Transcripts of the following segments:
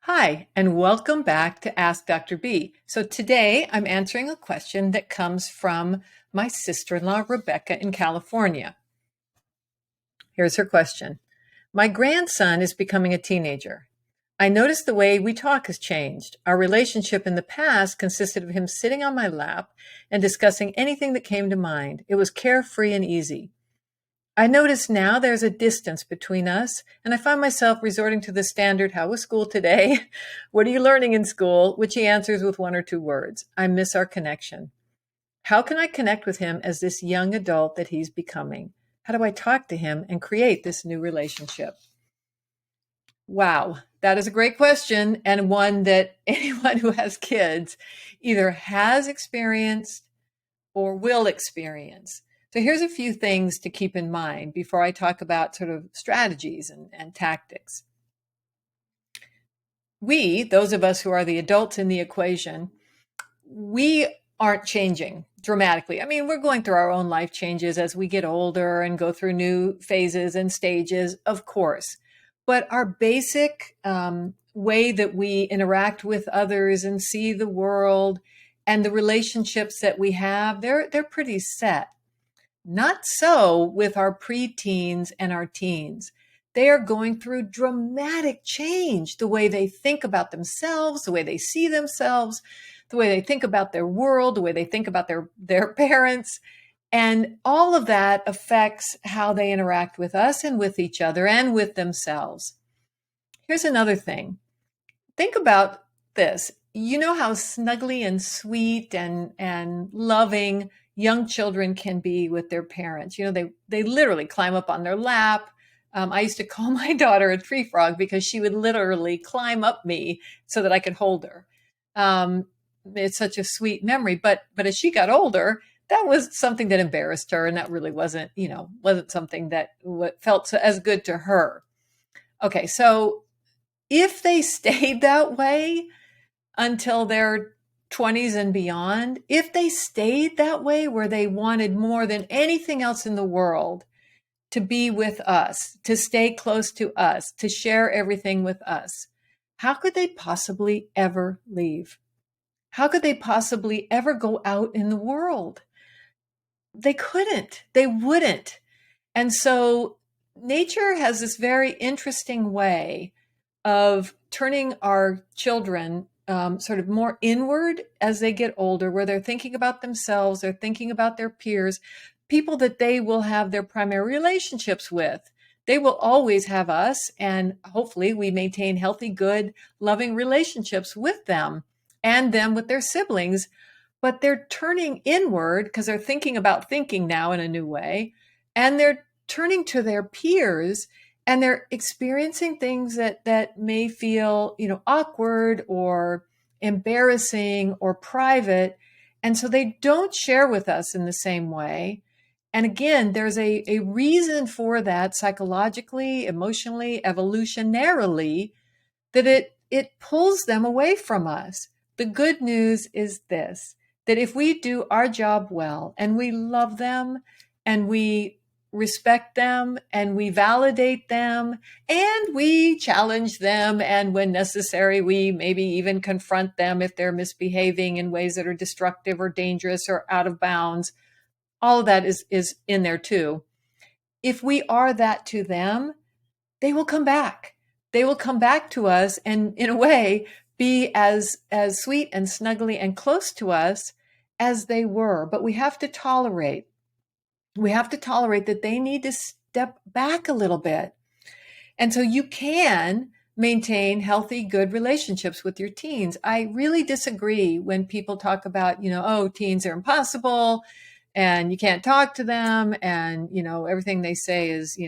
Hi, and welcome back to Ask Dr. B. So today I'm answering a question that comes from my sister-in-law, Rebecca, in California. Here's her question. My grandson is becoming a teenager. I noticed the way we talk has changed. Our relationship in the past consisted of him sitting on my lap and discussing anything that came to mind. It was carefree and easy. I notice now there's a distance between us, and I find myself resorting to the standard, "How was school today?" "What are you learning in school?" which he answers with one or two words. I miss our connection. How can I connect with him as this young adult that he's becoming? How do I talk to him and create this new relationship? Wow, that is a great question, and one that anyone who has kids either has experienced or will experience. So here's a few things to keep in mind before I talk about sort of strategies and tactics. We, those of us who are the adults in the equation, we aren't changing dramatically. I mean, we're going through our own life changes as we get older and go through new phases and stages, of course. But our basic way that we interact with others and see the world and the relationships that we have, they're pretty set. Not so with our preteens and our teens. They are going through dramatic change, the way they think about themselves, the way they see themselves, the way they think about their world, the way they think about their parents. And all of that affects how they interact with us and with each other and with themselves. Here's another thing. Think about this. You know how snuggly and sweet and loving young children can be with their parents. You know, they literally climb up on their lap. I used to call my daughter a tree frog because she would literally climb up me so that I could hold her. It's such a sweet memory. But as she got older, that was something that embarrassed her, and that really wasn't something that felt as good to her. Okay, so if they stayed that way until their 20s and beyond, if they stayed that way where they wanted more than anything else in the world to be with us, to stay close to us, to share everything with us, how could they possibly ever leave? How could they possibly ever go out in the world? They couldn't. They wouldn't. And so nature has this very interesting way of turning our children sort of more inward as they get older, where they're thinking about themselves, they're thinking about their peers, people that they will have their primary relationships with. They will always have us, and hopefully we maintain healthy, good, loving relationships with them and them with their siblings. But they're turning inward because they're thinking about thinking now in a new way, and they're turning to their peers, and they're experiencing things that may feel, awkward or embarrassing or private. And so they don't share with us in the same way. And again, there's a reason for that psychologically, emotionally, evolutionarily, that it pulls them away from us. The good news is this, that if we do our job well and we love them and we respect them and we validate them and we challenge them, and when necessary, we maybe even confront them if they're misbehaving in ways that are destructive or dangerous or out of bounds. All of that is in there too. If we are that to them, they will come back. They will come back to us and, in a way, be as sweet and snuggly and close to us as they were. But we have to tolerate that they need to step back a little bit. And so you can maintain healthy, good relationships with your teens. I really disagree when people talk about, oh, teens are impossible and you can't talk to them and, everything they say is,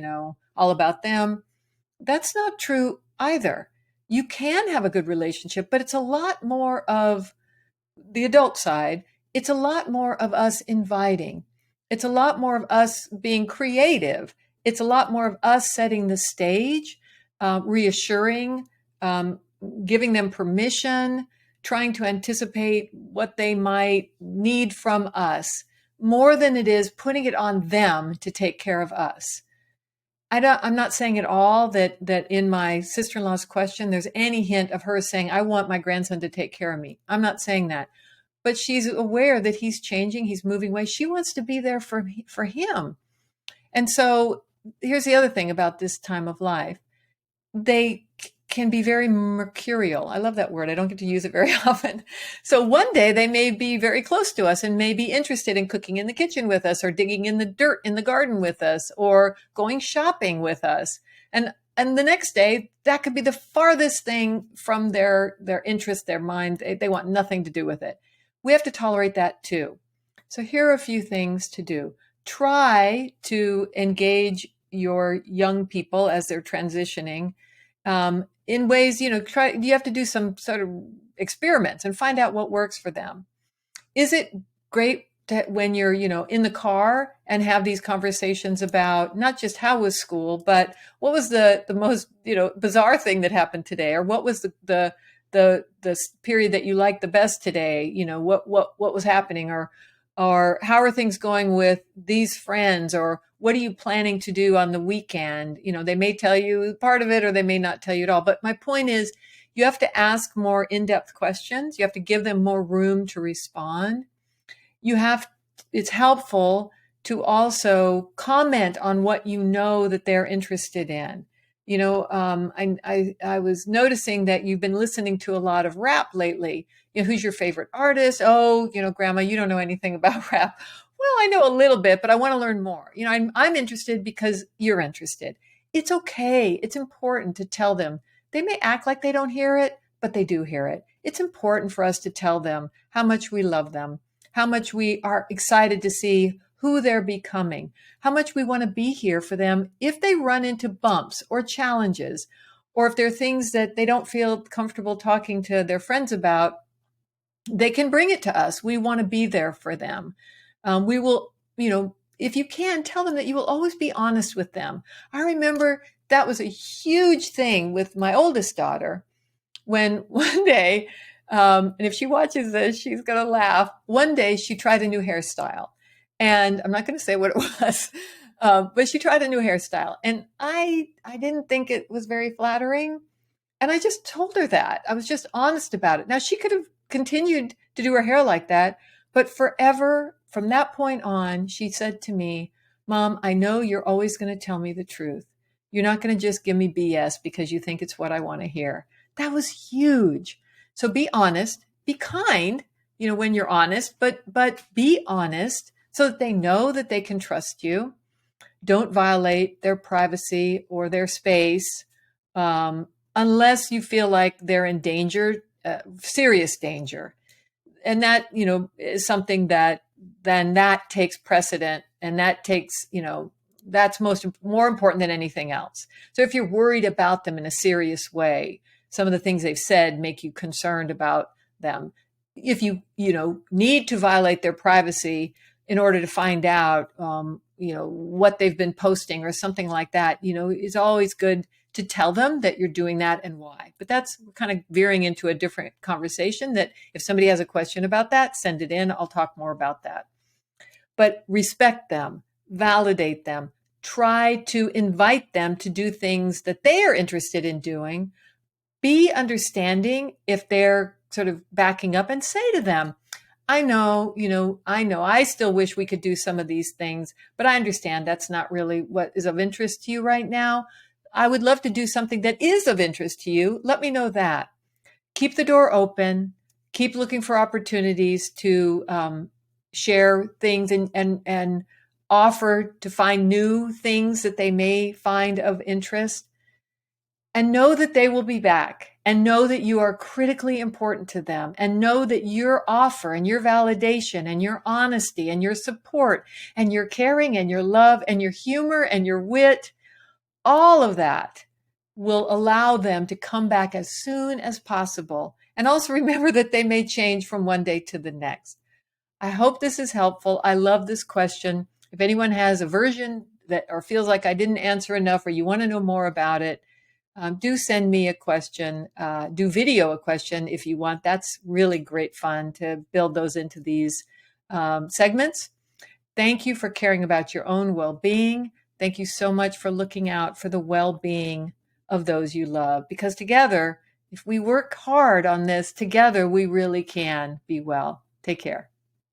all about them. That's not true either. You can have a good relationship, but it's a lot more of the adult side. It's a lot more of us inviting. It's a lot more of us being creative. It's a lot more of us setting the stage, reassuring, giving them permission, trying to anticipate what they might need from us, more than it is putting it on them to take care of us. I'm not saying at all that in my sister-in-law's question, there's any hint of her saying, I want my grandson to take care of me. I'm not saying that, but she's aware that he's changing. He's moving away. She wants to be there for him. And so here's the other thing about this time of life. They can be very mercurial. I love that word. I don't get to use it very often. So one day they may be very close to us and may be interested in cooking in the kitchen with us, or digging in the dirt in the garden with us, or going shopping with us. And the next day, that could be the farthest thing from their interest, their mind. They want nothing to do with it. We have to tolerate that too. So here are a few things to do. Try to engage your young people as they're transitioning in ways, you have to do some sort of experiments and find out what works for them. Is it great when you're, in the car and have these conversations about not just how was school, but what was the most, bizarre thing that happened today, or what was the period that you liked the best today? What was happening, or how are things going with these friends, or what are you planning to do on the weekend? They may tell you part of it, or they may not tell you at all. But my point is, you have to ask more in-depth questions. You have to give them more room to respond. It's helpful to also comment on what that they're interested in. I was noticing that you've been listening to a lot of rap lately. Who's your favorite artist? Oh, Grandma, you don't know anything about rap. Well, I know a little bit, but I want to learn more. I'm interested because you're interested. It's okay. It's important to tell them. They may act like they don't hear it, but they do hear it. It's important for us to tell them how much we love them, how much we are excited to see who they're becoming, how much we want to be here for them if they run into bumps or challenges, or if there are things that they don't feel comfortable talking to their friends about. They can bring it to us. We want to be there for them. We will, if you can, tell them that you will always be honest with them. I remember that was a huge thing with my oldest daughter, when one day, and if she watches this, she's going to laugh. One day she tried a new hairstyle, and I'm not going to say what it was, but she tried a new hairstyle, and I didn't think it was very flattering. And I just told her that. I was just honest about it. Now, she could have continued to do her hair like that, but forever from that point on, she said to me, Mom, I know you're always going to tell me the truth. You're not going to just give me BS because you think it's what I want to hear. That was huge. So be honest, be kind, when you're honest, but be honest so that they know that they can trust you. Don't violate their privacy or their space, unless you feel like they're in danger, serious danger. And that, is something that takes precedent, and that takes, that's more important than anything else. So if you're worried about them in a serious way, some of the things they've said make you concerned about them. If you, need to violate their privacy in order to find out, what they've been posting or something like that, it's always good to tell them that you're doing that and why. But that's kind of veering into a different conversation, that if somebody has a question about that, send it in. I'll talk more about that. But respect them, validate them, try to invite them to do things that they are interested in doing. Be understanding if they're sort of backing up, and say to them, I know, I still wish we could do some of these things, but I understand that's not really what is of interest to you right now. I would love to do something that is of interest to you. Let me know that. Keep the door open. Keep looking for opportunities to share things and offer to find new things that they may find of interest. And know that they will be back, and know that you are critically important to them, and know that your offer and your validation and your honesty and your support and your caring and your love and your humor and your wit, all of that will allow them to come back as soon as possible. And also remember that they may change from one day to the next. I hope this is helpful. I love this question. If anyone has a version that, or feels like I didn't answer enough, or you want to know more about it, do send me a question, do video a question if you want. That's really great fun to build those into these segments. Thank you for caring about your own well-being. Thank you so much for looking out for the well-being of those you love, because together, if we work hard on this together, we really can be well. Take care.